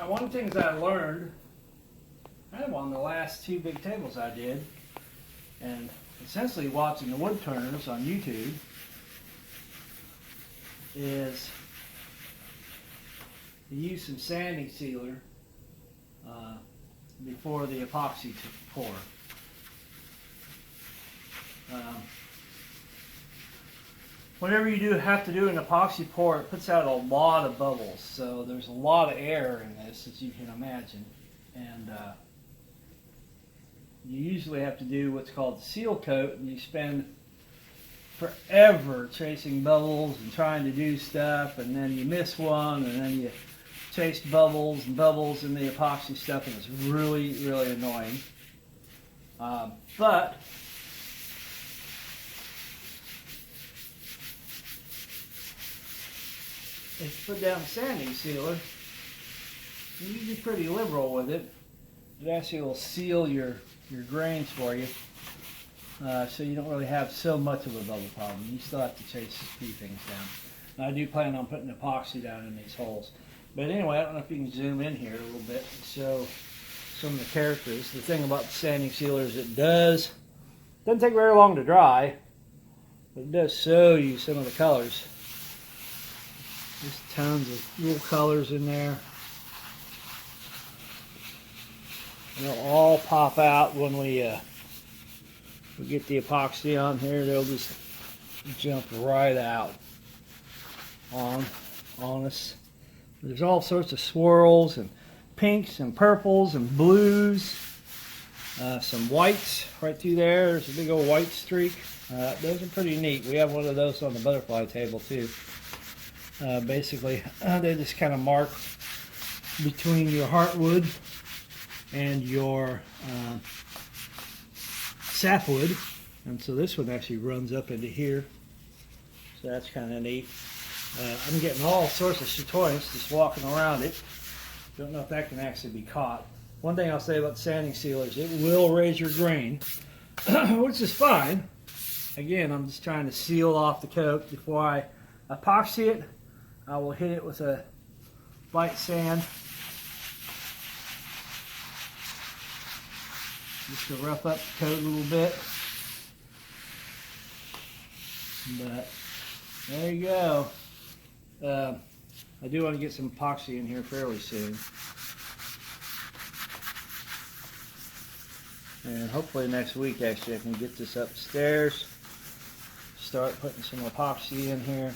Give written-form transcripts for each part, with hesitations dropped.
one of the things I learned kind of on the last 2 big tables I did, and essentially watching the wood turners on YouTube, is to use some sanding sealer before the epoxy pour. Whenever you have to do an epoxy pour, it puts out a lot of bubbles, so there's a lot of air in this, as you can imagine, and you usually have to do what's called the seal coat, and you spend forever chasing bubbles and trying to do stuff, and then you miss one, and then you chase bubbles and bubbles in the epoxy stuff, and it's really, really annoying. But if you put down a sanding sealer, you're usually pretty liberal with it. It actually will seal your grains for you, so you don't really have so much of a bubble problem. You still have to chase a few things down. And I do plan on putting epoxy down in these holes. But anyway, I don't know if you can zoom in here a little bit and show some of the characters. The thing about the sanding sealer is it doesn't take very long to dry, but it does show you some of the colors. There's tons of little colors in there. They'll all pop out when we get the epoxy on here. They'll just jump right out on us. There's all sorts of swirls and pinks and purples and blues. Some whites right through there. There's a big old white streak. Those are pretty neat. We have one of those on the butterfly table too. Basically, they just kind of mark between your heartwood and your sapwood, and so this one actually runs up into here, so that's kind of neat. I'm getting all sorts of chatoyance just walking around it. Don't know if that can actually be caught. One thing I'll say about sanding sealers, it will raise your grain, which is fine. Again, I'm just trying to seal off the coat before I epoxy it. I will hit it with a light sand just to rough up the coat a little bit. But there you go. I do want to get some epoxy in here fairly soon. And hopefully next week actually I can get this upstairs. Start putting some epoxy in here.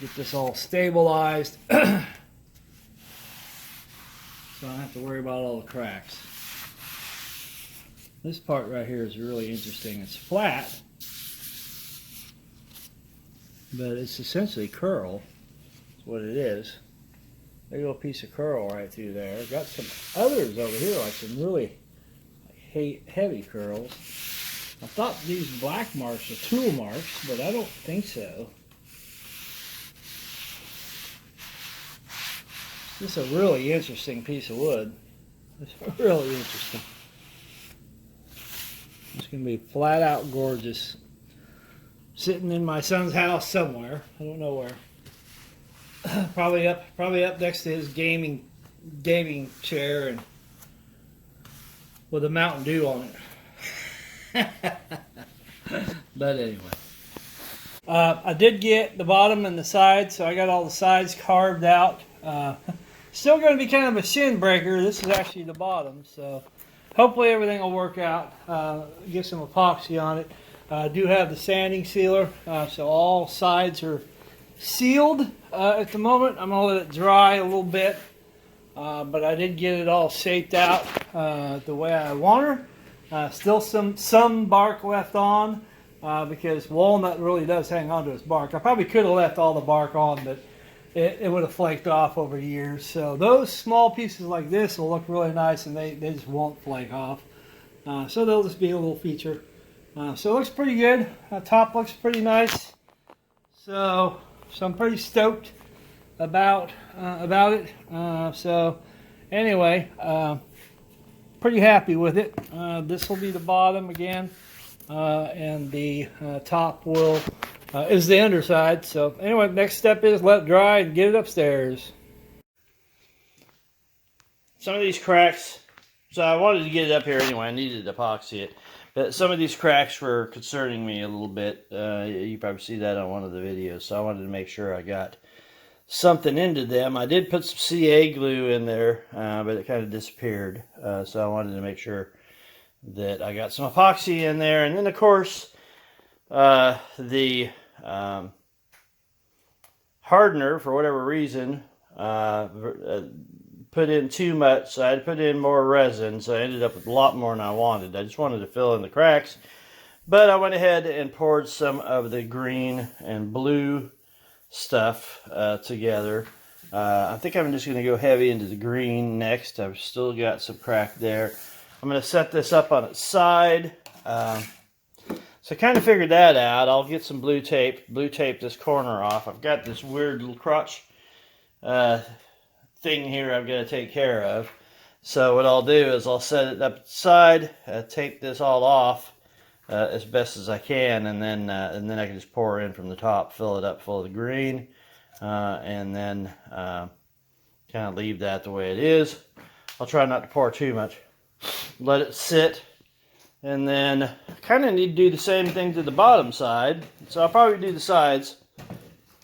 Get this all stabilized. So I don't have to worry about all the cracks. This part right here is really interesting. It's flat, but it's essentially curl. That's what it is. Big little piece of curl right through there. Got some others over here, like some really heavy curls. I thought these black marks are tool marks, but I don't think so. This is a really interesting piece of wood. It's really interesting. It's going to be flat out gorgeous. Sitting in my son's house somewhere. I don't know where. Probably up next to his gaming chair and with a Mountain Dew on it. But anyway. I did get the bottom and the sides, so I got all the sides carved out. Still going to be kind of a shin breaker. This is actually the bottom, so hopefully everything will work out. Get some epoxy on it. I do have the sanding sealer, so all sides are sealed at the moment. I'm going to let it dry a little bit, but I did get it all shaped out the way I want her. Still some bark left on because walnut really does hang on to its bark. I probably could have left all the bark on, but it would have flaked off over years. So those small pieces like this will look really nice, and they just won't flake off. So they'll just be a little feature. So it looks pretty good. Top looks pretty nice. So I'm pretty stoked about it. So anyway, pretty happy with it. This will be the bottom again, and the top is the underside. So anyway, next step is let it dry and get it upstairs. some of these cracks, so I wanted to get it up here anyway. I needed to epoxy it. But some of these cracks were concerning me a little bit. You probably see that on one of the videos. So I wanted to make sure I got something into them. I did put some CA glue in there, but it kind of disappeared. So I wanted to make sure that I got some epoxy in there. And then, of course, the hardener, for whatever reason, put in too much, so I had to put in more resin, so I ended up with a lot more than I wanted. I just wanted to fill in the cracks, but I went ahead and poured some of the green and blue stuff together. I think I'm just going to go heavy into the green next. I've still got some crack there. I'm going to set this up on its side. So I kind of figured that out. I'll get some blue tape this corner off. I've got this weird little crotch thing here I've got to take care of. So what I'll do is I'll set it up side, tape this all off as best as I can, and then I can just pour in from the top, fill it up full of the green, and then kind of leave that the way it is. I'll try not to pour too much. Let it sit, and then kind of need to do the same thing to the bottom side. So I'll probably do the sides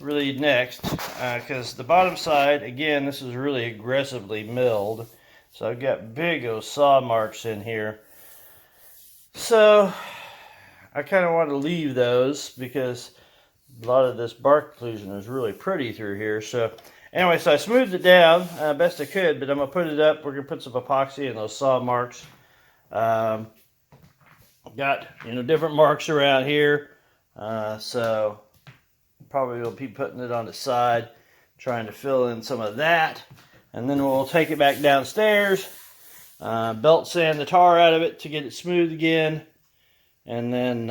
really next, because the bottom side, again, this is really aggressively milled, so I've got big old saw marks in here. So I kind of want to leave those because a lot of this bark occlusion is really pretty through here. So anyway, so I smoothed it down best I could, but I'm gonna put it up. We're gonna put some epoxy in those saw marks. Got different marks around here, so probably will be putting it on the side, trying to fill in some of that, and then we'll take it back downstairs, belt sand the tar out of it to get it smooth again, and then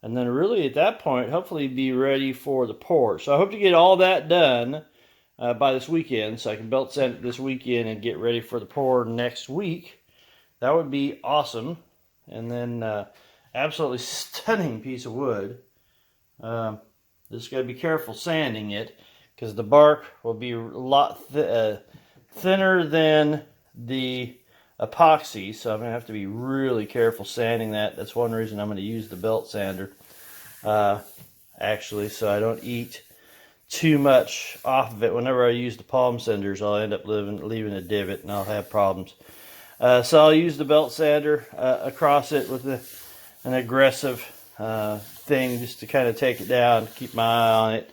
really at that point, hopefully be ready for the pour. So I hope to get all that done by this weekend, so I can belt sand it this weekend and get ready for the pour next week. That would be awesome. And then absolutely stunning piece of wood. Just got to be careful sanding it, because the bark will be a lot thinner than the epoxy, so I'm going to have to be really careful sanding that. That's one reason I'm going to use the belt sander, actually, so I don't eat too much off of it. Whenever I use the palm sanders, I'll end up leaving a divot, and I'll have problems. So I'll use the belt sander across it with an aggressive thing, just to kind of take it down, keep my eye on it.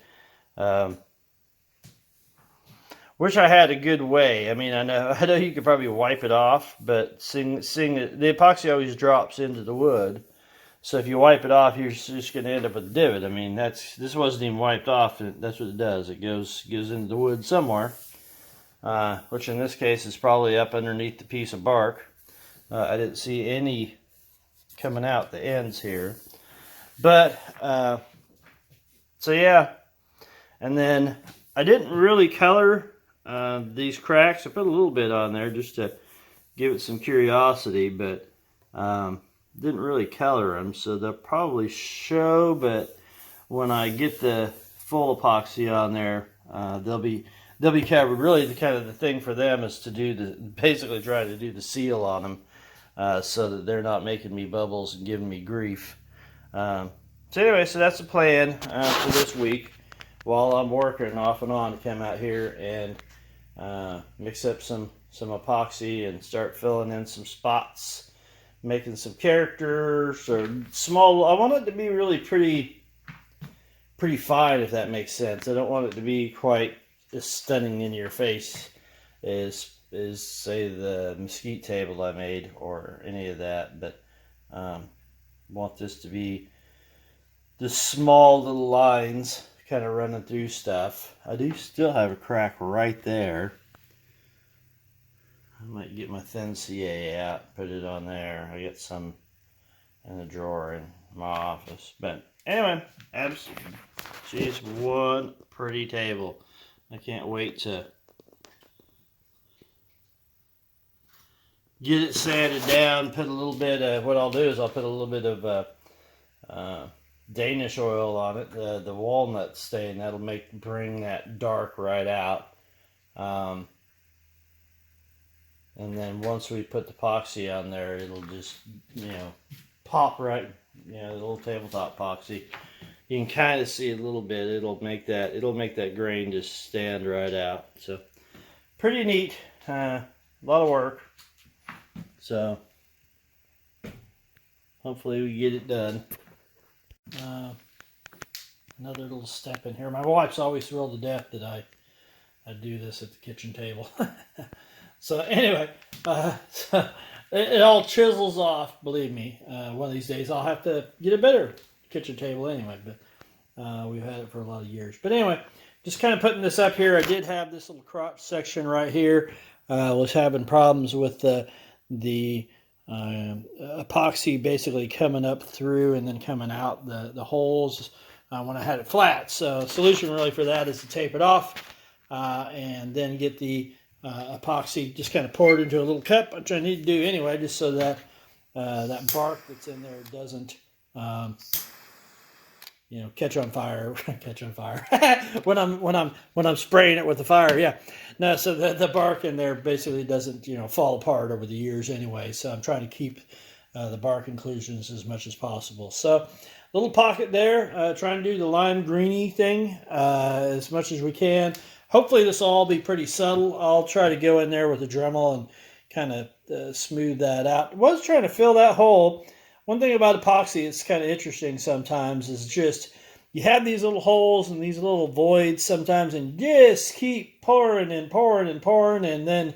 Wish I had a good way. I mean, I know you could probably wipe it off, but the epoxy always drops into the wood. So if you wipe it off, you're just going to end up with a divot. I mean, this wasn't even wiped off. That's what it does. It goes into the wood somewhere, which in this case is probably up underneath the piece of bark. I didn't see any coming out the ends here. But, so yeah, and then I didn't really color these cracks. I put a little bit on there just to give it some curiosity, but didn't really color them, so they'll probably show, but when I get the full epoxy on there, they'll be covered. Really, the thing for them is to basically try to do the seal on them, so that they're not making me bubbles and giving me grief. So anyway, so that's the plan for this week, while I'm working off and on to come out here and mix up some epoxy and start filling in some spots, making some characters or small. I want it to be really pretty fine, if that makes sense. I don't want it to be quite as stunning in your face as say the mesquite table I made or any of that, but want this to be the small little lines kind of running through stuff. I do still have a crack right there. I might get my thin CA out, put it on there. I got some in the drawer in my office. But anyway, absolutely, she's one pretty table. I can't wait to get it sanded down. Put a little bit of, what I'll do is I'll put a little bit of Danish oil on it, the walnut stain. That'll bring that dark right out. And then once we put the epoxy on there, it'll just, pop right, the little tabletop epoxy. You can kind of see a little bit. It'll make that grain just stand right out. So pretty neat. A lot of work. So hopefully we get it done. Another little step in here. My wife's always thrilled to death that I do this at the kitchen table. So anyway, so it all chisels off, believe me. One of these days I'll have to get a better kitchen table anyway, but we've had it for a lot of years. But anyway, just kind of putting this up here. I did have this little crotch section right here. Was having problems with the epoxy basically coming up through and then coming out the holes when I had it flat. So solution really for that is to tape it off and then get the epoxy just kind of poured into a little cup, which I need to do anyway, just so that that bark that's in there doesn't catch on fire. Catch on fire when I'm spraying it with the fire. Yeah, no. So the bark in there basically doesn't fall apart over the years anyway. So I'm trying to keep the bark inclusions as much as possible. So little pocket there, trying to do the lime greeny thing as much as we can. Hopefully this will all be pretty subtle. I'll try to go in there with a Dremel and kind of smooth that out. I was trying to fill that hole. One thing about epoxy, it's kind of interesting sometimes, is just you have these little holes and these little voids sometimes, and just keep pouring and pouring and pouring, and then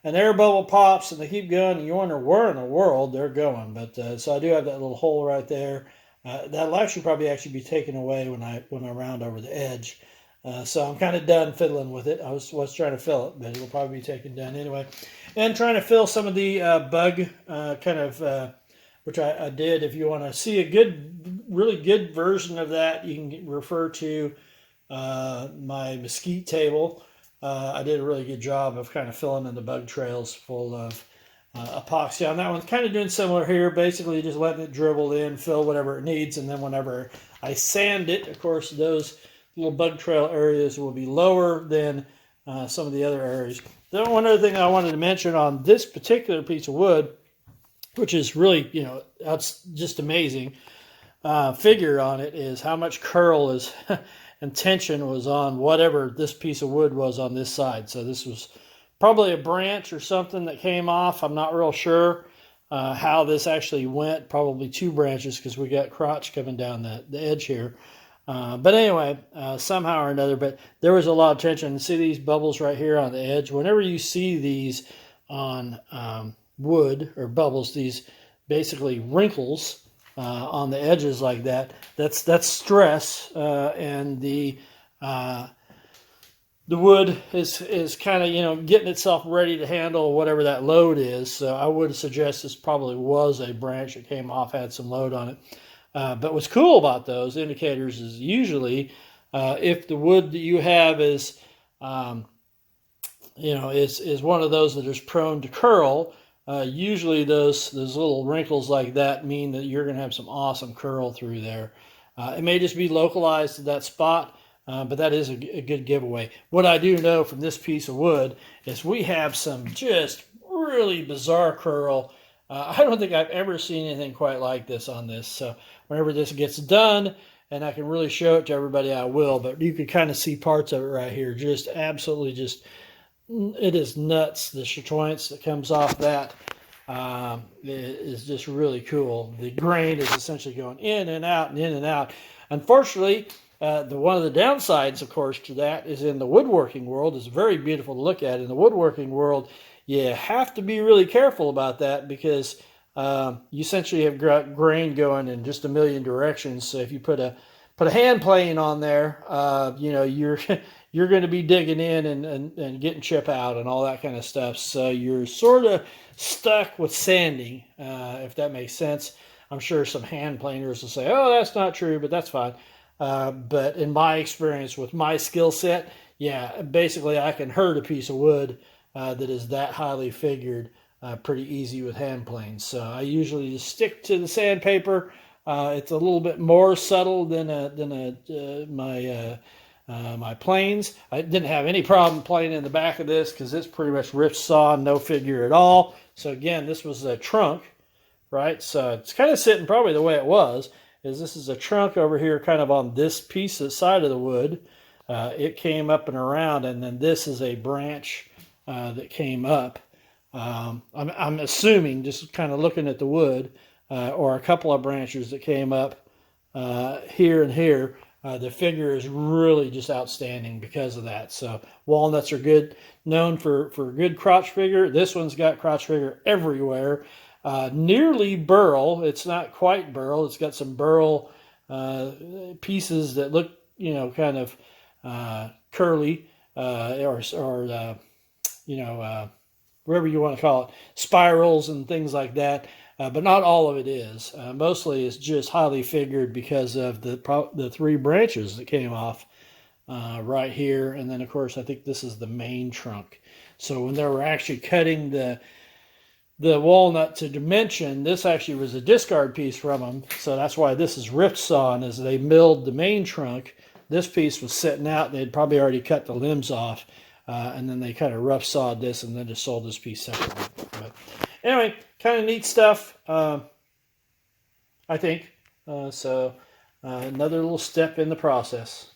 an air bubble pops and they keep going, and you wonder where in the world they're going. But so I do have that little hole right there. That'll probably be taken away when I round over the edge. So I'm kind of done fiddling with it. I was trying to fill it, but it'll probably be taken down anyway. And trying to fill some of the bug which I did. If you want to see a really good version of that, you can refer to my mesquite table. I did a really good job of kind of filling in the bug trails full of epoxy on that one. Kind of doing similar here, basically just letting it dribble in, fill whatever it needs, and then whenever I sand it, of course, those little bug trail areas will be lower than some of the other areas. Then one other thing I wanted to mention on this particular piece of wood, which is really, that's just amazing, figure on it is how much curl is and tension was on whatever this piece of wood was on this side. So this was probably a branch or something that came off. I'm not real sure how this actually went. Probably two branches because we got crotch coming down the edge here. But anyway, somehow or another, but there was a lot of tension. See these bubbles right here on the edge? Whenever you see these on wood or bubbles, these basically wrinkles on the edges like that, that's stress, and the wood is kind of, getting itself ready to handle whatever that load is. So I would suggest this probably was a branch that came off, had some load on it. But what's cool about those indicators is usually if the wood that you have is, is one of those that is prone to curl, usually those little wrinkles like that mean that you're going to have some awesome curl through there. It may just be localized to that spot, but that is a good giveaway. What I do know from this piece of wood is we have some just really bizarre curl. I don't think I've ever seen anything quite like this on this. So whenever this gets done and I can really show it to everybody, I will. But you can kind of see parts of it right here. Just absolutely it is nuts. The chatoyance that comes off that is just really cool. The grain is essentially going in and out and in and out. Unfortunately, one of the downsides, of course, to that is in the woodworking world. It's very beautiful to look at. In the woodworking world, you have to be really careful about that because you essentially have got grain going in just a million directions. So if you put a hand plane on there, you're going to be digging in and getting chip out and all that kind of stuff. So you're sort of stuck with sanding, if that makes sense. I'm sure some hand planers will say, "Oh, that's not true," but that's fine. But in my experience with my skill set, yeah, basically I can hurt a piece of wood that is that highly figured pretty easy with hand planes. So I usually just stick to the sandpaper. It's a little bit more subtle than my my planes. I didn't have any problem playing in the back of this because it's pretty much rip saw, no figure at all. So again, this was a trunk, right? So it's kind of sitting probably the way it was, is this is a trunk over here kind of on this piece of side of the wood. It came up and around, and then this is a branch that came up. I'm assuming, just kind of looking at the wood, or a couple of branches that came up here and here. The figure is really just outstanding because of that. So walnuts are good, known for good crotch figure. This one's got crotch figure everywhere. Nearly burl. It's not quite burl. It's got some burl pieces that look, you know, kind of curly or you know, whatever you want to call it, spirals and things like that. But not all of it is. Mostly it's just highly figured because of the three branches that came off right here. And then, of course, I think this is the main trunk. So when they were actually cutting the walnut to dimension, this actually was a discard piece from them. So that's why this is rip sawn, as they milled the main trunk. This piece was sitting out. They'd probably already cut the limbs off. And then they kind of rough sawed this and then just sold this piece separately. But anyway, kind of neat stuff, I think. So another little step in the process.